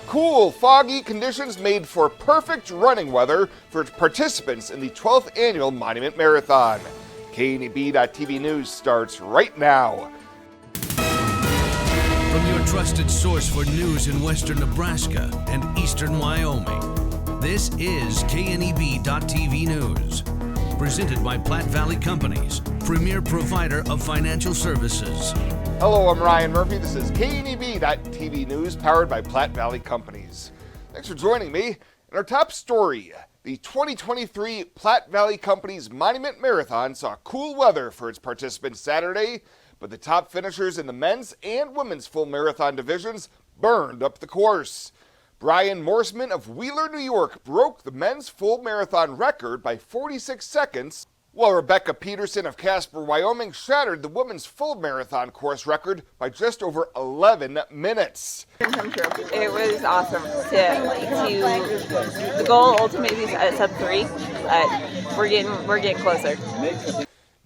Cool, foggy conditions made for perfect running weather for participants in the 12th Annual Monument Marathon. KNEB.TV News starts right now. From your trusted source for news in western Nebraska and eastern Wyoming, this is KNEB.TV News. Presented by Platte Valley Companies, premier provider of financial services. Hello, I'm Ryan Murphy. This is KNEB.TV News, powered by Platte Valley Companies. Thanks for joining me. In our top story, the 2023 Platte Valley Companies Monument Marathon saw cool weather for its participants Saturday, but the top finishers in the men's and women's full marathon divisions burned up the course. Brian Morseman of Wheeler, New York broke the men's full marathon record by 46 seconds, while Rebecca Peterson of Casper, Wyoming shattered the women's full marathon course record by just over 11 minutes. It was awesome. The goal ultimately is at sub 3, but we're getting closer.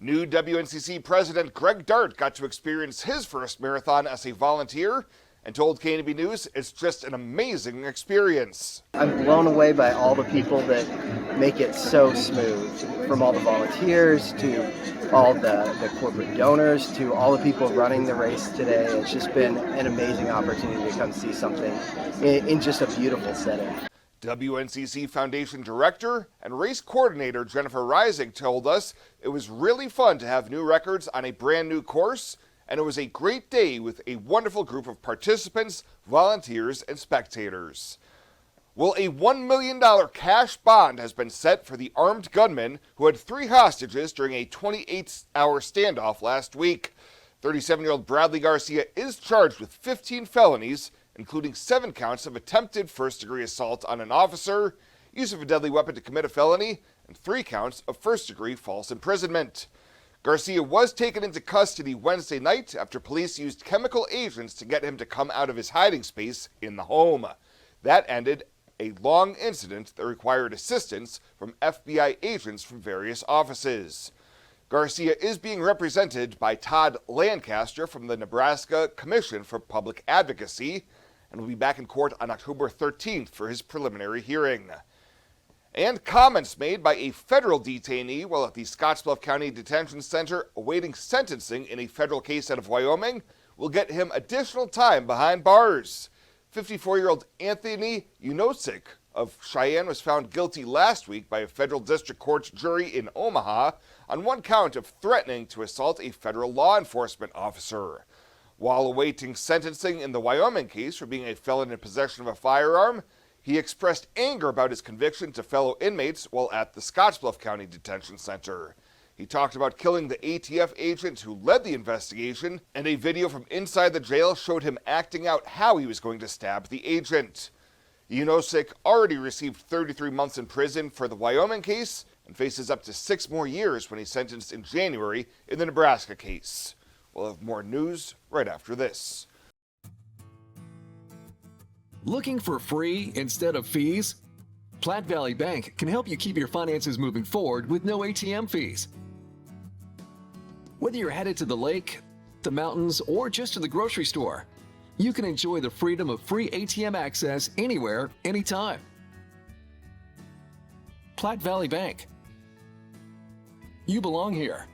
New WNCC President Greg Dart got to experience his first marathon as a volunteer and told KNEB News it's just an amazing experience. I'm blown away by all the people that make it so smooth, from all the volunteers to all the corporate donors to all the people running the race today. It's just been an amazing opportunity to come see something in just a beautiful setting. WNCC Foundation Director and Race Coordinator Jennifer Rising told us it was really fun to have new records on a brand new course, and it was a great day with a wonderful group of participants, volunteers, and spectators. Well, a $1 million cash bond has been set for the armed gunman who had 3 hostages during a 28-hour standoff last week. 37-year-old Bradley Garcia is charged with 15 felonies, including 7 counts of attempted first-degree assault on an officer, use of a deadly weapon to commit a felony, and 3 counts of first-degree false imprisonment. Garcia was taken into custody Wednesday night after police used chemical agents to get him to come out of his hiding space in the home. That ended a long incident that required assistance from FBI agents from various offices. Garcia is being represented by Todd Lancaster from the Nebraska Commission for Public Advocacy and will be back in court on October 13th for his preliminary hearing. And comments made by a federal detainee while at the Scottsbluff County Detention Center awaiting sentencing in a federal case out of Wyoming will get him additional time behind bars. 54-year-old Anthony Unosik of Cheyenne was found guilty last week by a federal district court jury in Omaha on 1 count of threatening to assault a federal law enforcement officer. While awaiting sentencing in the Wyoming case for being a felon in possession of a firearm, he expressed anger about his conviction to fellow inmates while at the Scottsbluff County Detention Center. He talked about killing the ATF agent who led the investigation, and a video from inside the jail showed him acting out how he was going to stab the agent. Unosik already received 33 months in prison for the Wyoming case and faces up to 6 more years when he's sentenced in January in the Nebraska case. We'll have more news right after this. Looking for free instead of fees? Platte Valley Bank can help you keep your finances moving forward with no ATM fees. Whether you're headed to the lake, the mountains, or just to the grocery store, you can enjoy the freedom of free ATM access anywhere, anytime. Platte Valley Bank. You belong here.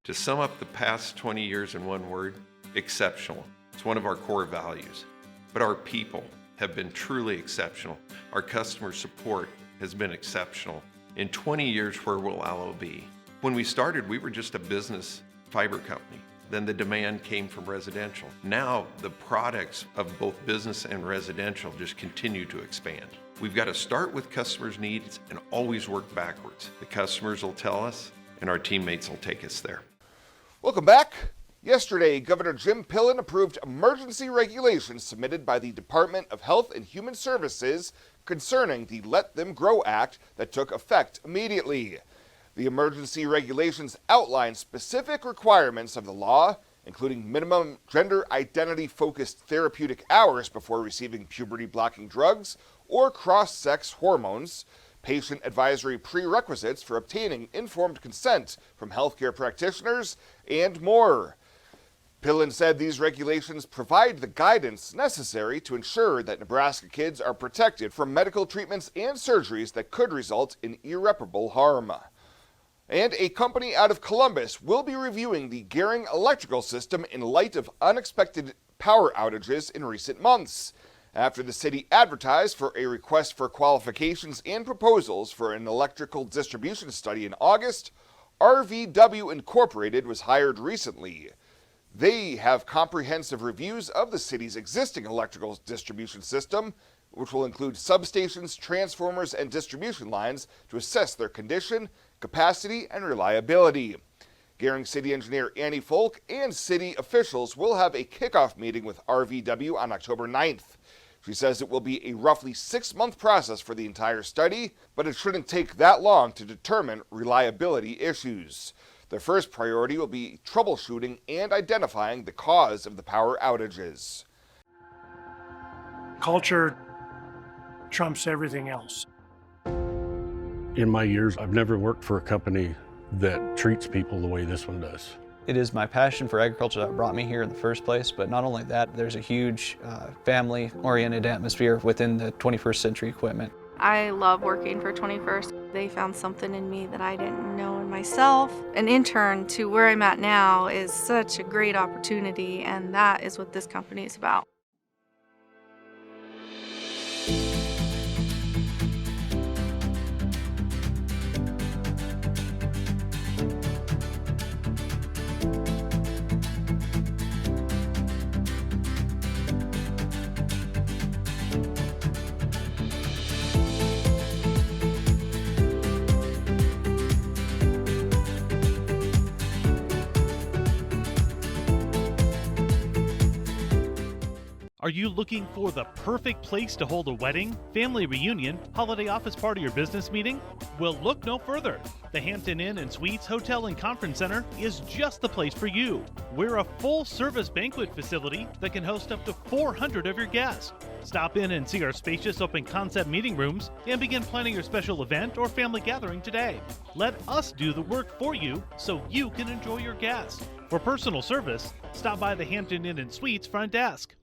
To sum up the past 20 years in one word, exceptional. It's one of our core values. But our people have been truly exceptional. Our customer support has been exceptional. In 20 years, where will Allo be? When we started, we were just a business fiber company. Then the demand came from residential. Now the products of both business and residential just continue to expand. We've got to start with customers' needs and always work backwards. The customers will tell us, and our teammates will take us there. Welcome back. Yesterday, Governor Jim Pillen approved emergency regulations submitted by the Department of Health and Human Services concerning the Let Them Grow Act that took effect immediately. The emergency regulations outline specific requirements of the law, including minimum gender identity-focused therapeutic hours before receiving puberty-blocking drugs or cross-sex hormones, patient advisory prerequisites for obtaining informed consent from healthcare practitioners, and more. Pillen said these regulations provide the guidance necessary to ensure that Nebraska kids are protected from medical treatments and surgeries that could result in irreparable harm. And a company out of Columbus will be reviewing the Gering electrical system in light of unexpected power outages in recent months. After the city advertised for a request for qualifications and proposals for an electrical distribution study in August, RVW Incorporated was hired recently. They have comprehensive reviews of the city's existing electrical distribution system, which will include substations, transformers, and distribution lines to assess their condition, capacity, and reliability. Gering City Engineer Annie Folk and city officials will have a kickoff meeting with RVW on October 9th. She says it will be a roughly 6-month process for the entire study, but it shouldn't take that long to determine reliability issues. Their first priority will be troubleshooting and identifying the cause of the power outages. Culture trumps everything else. In my years, I've never worked for a company that treats people the way this one does. It is my passion for agriculture that brought me here in the first place, but not only that, there's a huge family-oriented atmosphere within the 21st Century Equipment. I love working for 21st. They found something in me that I didn't know in myself. An intern to where I'm at now is such a great opportunity, and that is what this company is about. Are you looking for the perfect place to hold a wedding, family reunion, holiday office party, or business meeting? Well, look no further. The Hampton Inn and Suites Hotel and Conference Center is just the place for you. We're a full-service banquet facility that can host up to 400 of your guests. Stop in and see our spacious open-concept meeting rooms and begin planning your special event or family gathering today. Let us do the work for you so you can enjoy your guests. For personal service, stop by the Hampton Inn and Suites front desk.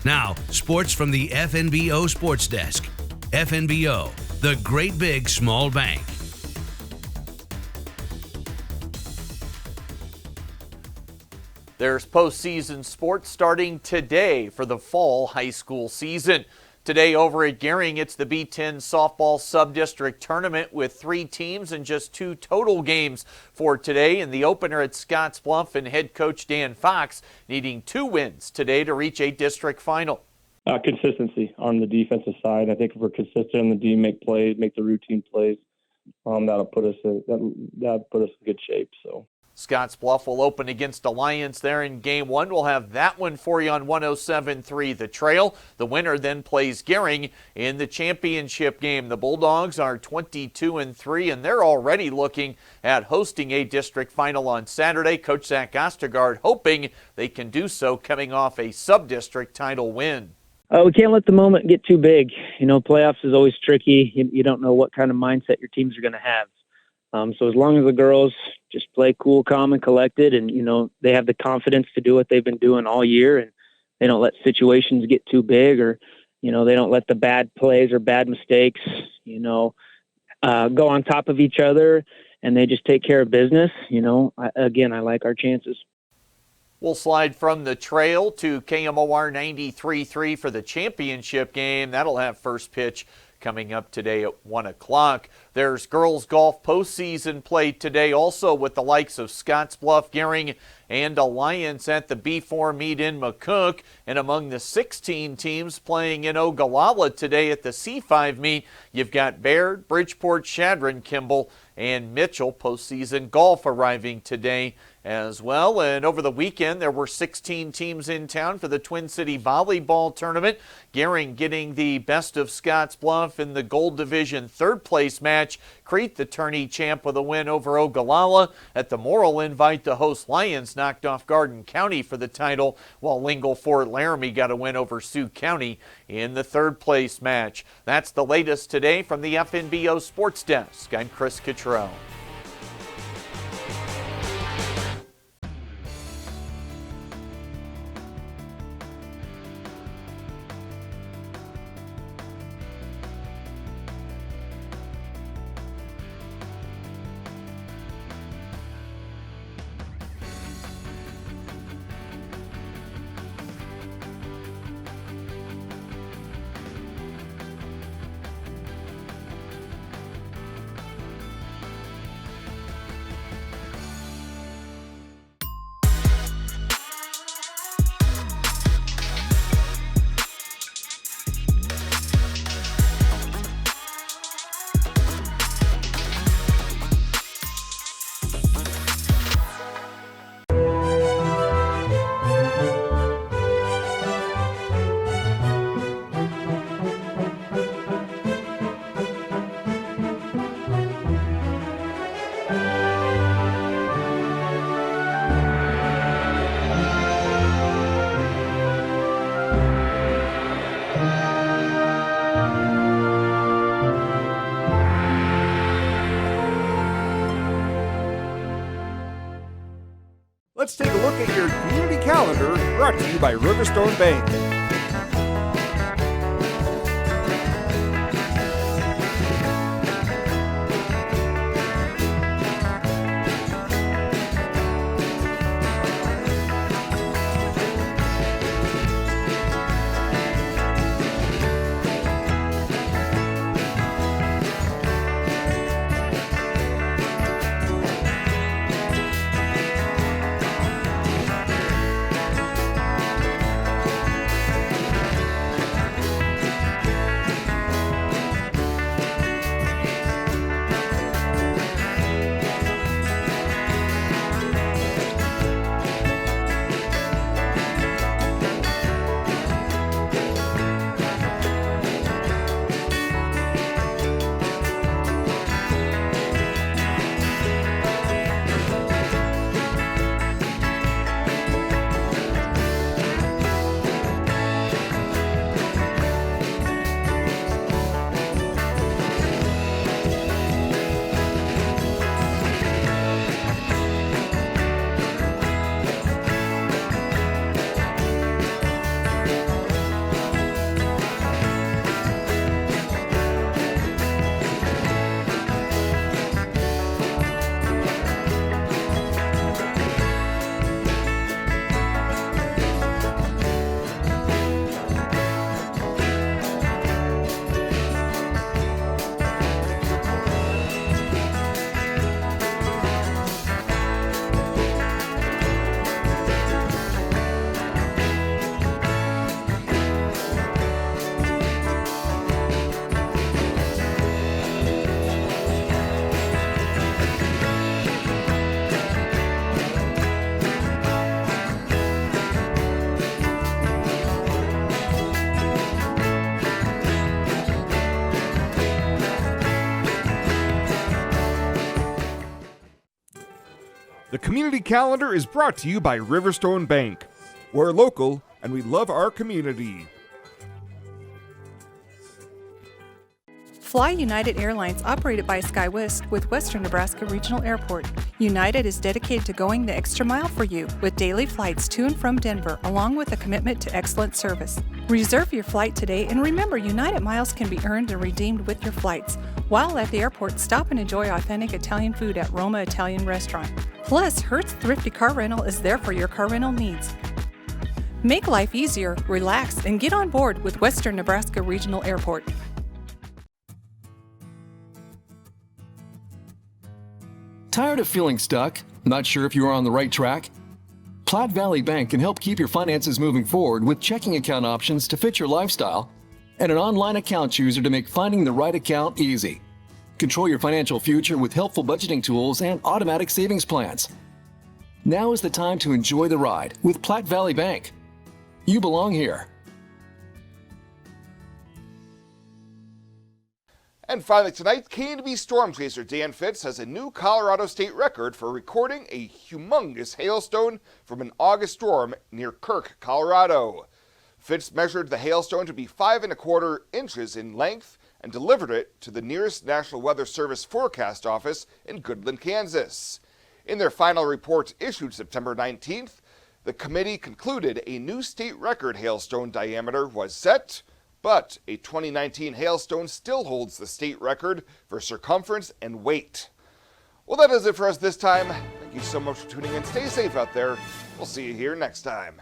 Now, sports from the FNBO Sports Desk. FNBO, the great big small bank. There's postseason sports starting today for the fall high school season. Today over at Gering, it's the B10 softball sub-district tournament with 3 teams and just 2 total games for today. In the opener at Scottsbluff, and head coach Dan Fox needing 2 wins today to reach a district final. Consistency on the defensive side. I think if we're consistent on the D, make plays, make the routine plays, that'll put us in good shape. So. Scottsbluff will open against Alliance there in Game 1. We'll have that one for you on 107.3 The Trail. The winner then plays Gering in the championship game. The Bulldogs are 22-3, and they're already looking at hosting a district final on Saturday. Coach Zach Ostergaard hoping they can do so coming off a sub-district title win. We can't let the moment get too big. You know, playoffs is always tricky. You don't know what kind of mindset your teams are going to have. So as long as the girls just play cool, calm, and collected, and, you know, they have the confidence to do what they've been doing all year, and they don't let situations get too big, or, you know, they don't let the bad plays or bad mistakes, you know, go on top of each other, and they just take care of business, I like our chances. We'll slide from the trail to KMOR 93.3 for the championship game. That'll have first pitch coming up today at 1 o'clock. There's girls golf postseason play today also with the likes of Scottsbluff, Gering, and Alliance at the B4 meet in McCook. And among the 16 teams playing in Ogallala today at the C5 meet, you've got Baird, Bridgeport, Chadron, Kimball, and Mitchell. Postseason golf arriving today as well. And over the weekend, there were 16 teams in town for the Twin City Volleyball Tournament. Gering getting the best of Scottsbluff in the Gold Division third place match. Crete, the tourney champ, with a win over Ogallala. At the Morrill Invite, the host Lions knocked off Garden County for the title, while Lingle Fort Laramie got a win over Sioux County in the third place match. That's the latest today from the FNBO Sports Desk. I'm Chris Cottrell. Let's take a look at your community calendar, brought to you by Riverstone Bank. The community calendar is brought to you by Riverstone Bank. We're local and we love our community. Fly United Airlines, operated by SkyWest with Western Nebraska Regional Airport. United is dedicated to going the extra mile for you with daily flights to and from Denver, along with a commitment to excellent service. Reserve your flight today, and remember, United miles can be earned and redeemed with your flights. While at the airport, stop and enjoy authentic Italian food at Roma Italian Restaurant. Plus, Hertz Thrifty Car Rental is there for your car rental needs. Make life easier, relax, and get on board with Western Nebraska Regional Airport. Tired of feeling stuck? Not sure if you are on the right track? Platte Valley Bank can help keep your finances moving forward with checking account options to fit your lifestyle and an online account chooser to make finding the right account easy. Control your financial future with helpful budgeting tools and automatic savings plans. Now is the time to enjoy the ride with Platte Valley Bank. You belong here. And finally tonight, K&B storm chaser Dan Fitz has a new Colorado state record for recording a humongous hailstone from an August storm near Kirk, Colorado. Fitz measured the hailstone to be 5¼ inches in length and delivered it to the nearest National Weather Service forecast office in Goodland, Kansas. In their final report issued September 19th, the committee concluded a new state record hailstone diameter was set, but a 2019 hailstone still holds the state record for circumference and weight. Well, that is it for us this time. Thank you so much for tuning in. Stay safe out there. We'll see you here next time.